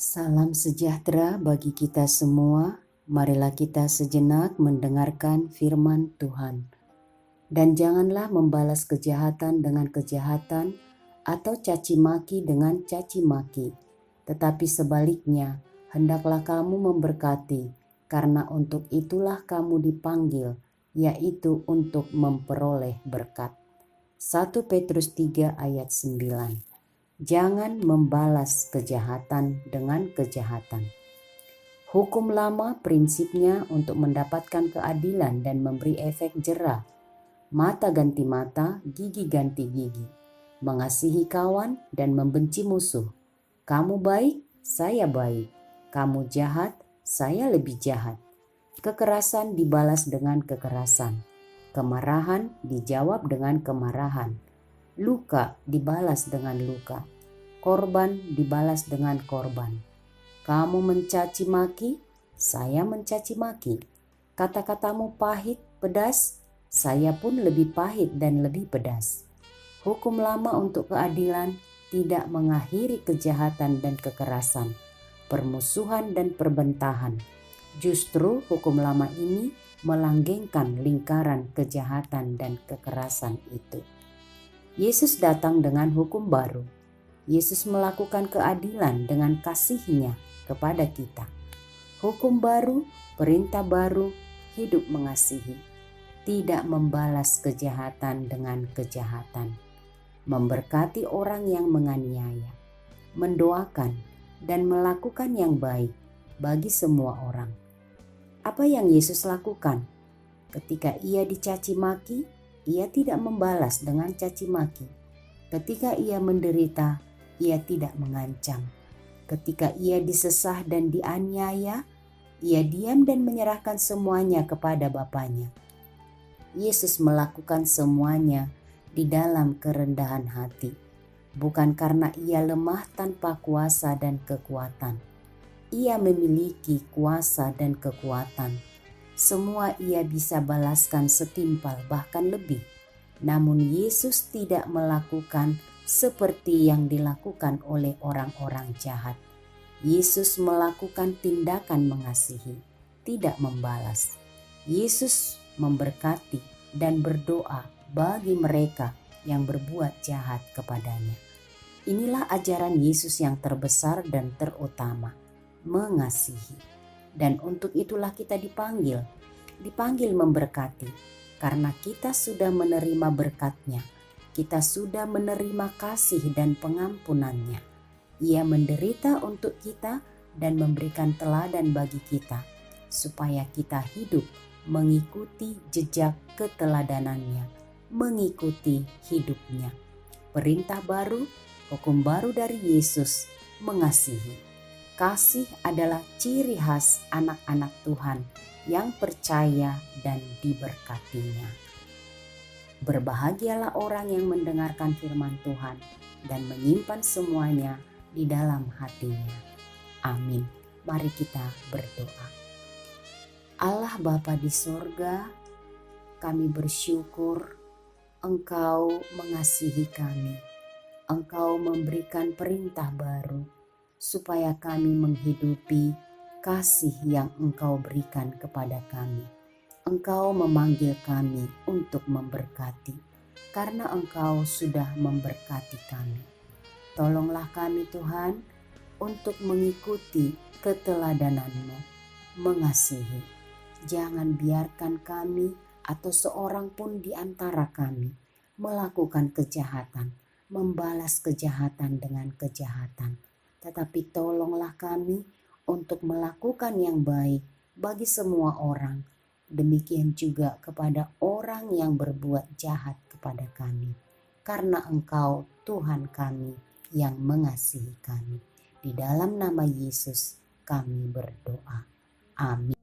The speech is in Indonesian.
Salam sejahtera bagi kita semua. Marilah kita sejenak mendengarkan firman Tuhan. Dan janganlah membalas kejahatan dengan kejahatan atau caci maki dengan caci maki. Tetapi sebaliknya, hendaklah kamu memberkati, karena untuk itulah kamu dipanggil, yaitu untuk memperoleh berkat. 1 Petrus 3 ayat 9. Jangan membalas kejahatan dengan kejahatan. Hukum lama prinsipnya untuk mendapatkan keadilan dan memberi efek jera. Mata ganti mata, gigi ganti gigi. Mengasihi kawan dan membenci musuh. Kamu baik, saya baik. Kamu jahat, saya lebih jahat. Kekerasan dibalas dengan kekerasan. Kemarahan dijawab dengan kemarahan. Luka dibalas dengan luka. Korban dibalas dengan korban. Kamu mencaci maki, saya mencaci maki. Kata-katamu pahit, pedas, saya pun lebih pahit dan lebih pedas. Hukum lama untuk keadilan tidak mengakhiri kejahatan dan kekerasan, permusuhan dan perbentahan. Justru hukum lama ini melanggengkan lingkaran kejahatan dan kekerasan itu. Yesus datang dengan hukum baru. Yesus melakukan keadilan dengan kasih-Nya kepada kita. Hukum baru, perintah baru, hidup mengasihi. Tidak membalas kejahatan dengan kejahatan. Memberkati orang yang menganiaya. Mendoakan dan melakukan yang baik bagi semua orang. Apa yang Yesus lakukan? Ketika Ia dicaci maki, Ia tidak membalas dengan caci maki. Ketika Ia menderita, Ia tidak mengancam. Ketika Ia disesah dan dianiaya, Ia diam dan menyerahkan semuanya kepada Bapa-Nya. Yesus melakukan semuanya di dalam kerendahan hati, bukan karena Ia lemah tanpa kuasa dan kekuatan. Ia memiliki kuasa dan kekuatan. Semua Ia bisa balaskan setimpal bahkan lebih. Namun Yesus tidak melakukan seperti yang dilakukan oleh orang-orang jahat. Yesus melakukan tindakan mengasihi, tidak membalas. Yesus memberkati dan berdoa bagi mereka yang berbuat jahat kepadanya. Inilah ajaran Yesus yang terbesar dan terutama, mengasihi. Dan untuk itulah kita dipanggil memberkati, karena kita sudah menerima berkat-Nya, kita sudah menerima kasih dan pengampunan-Nya. Ia menderita untuk kita dan memberikan teladan bagi kita, supaya kita hidup mengikuti jejak keteladanan-Nya, mengikuti hidup-Nya. Perintah baru, hukum baru dari Yesus, mengasihi. Kasih adalah ciri khas anak-anak Tuhan yang percaya dan diberkatinya. Berbahagialah orang yang mendengarkan firman Tuhan dan menyimpan semuanya di dalam hatinya. Amin. Mari kita berdoa. Allah Bapa di sorga, kami bersyukur Engkau mengasihi kami. Engkau memberikan perintah baru, supaya kami menghidupi kasih yang Engkau berikan kepada kami. Engkau memanggil kami untuk memberkati, karena Engkau sudah memberkati kami. Tolonglah kami Tuhan, untuk mengikuti keteladanan-Mu, mengasihi. Jangan biarkan kami atau seorang pun di antara kami melakukan kejahatan, membalas kejahatan dengan kejahatan. Tetapi tolonglah kami untuk melakukan yang baik bagi semua orang. Demikian juga kepada orang yang berbuat jahat kepada kami. Karena Engkau Tuhan kami yang mengasihi kami. Di dalam nama Yesus kami berdoa. Amin.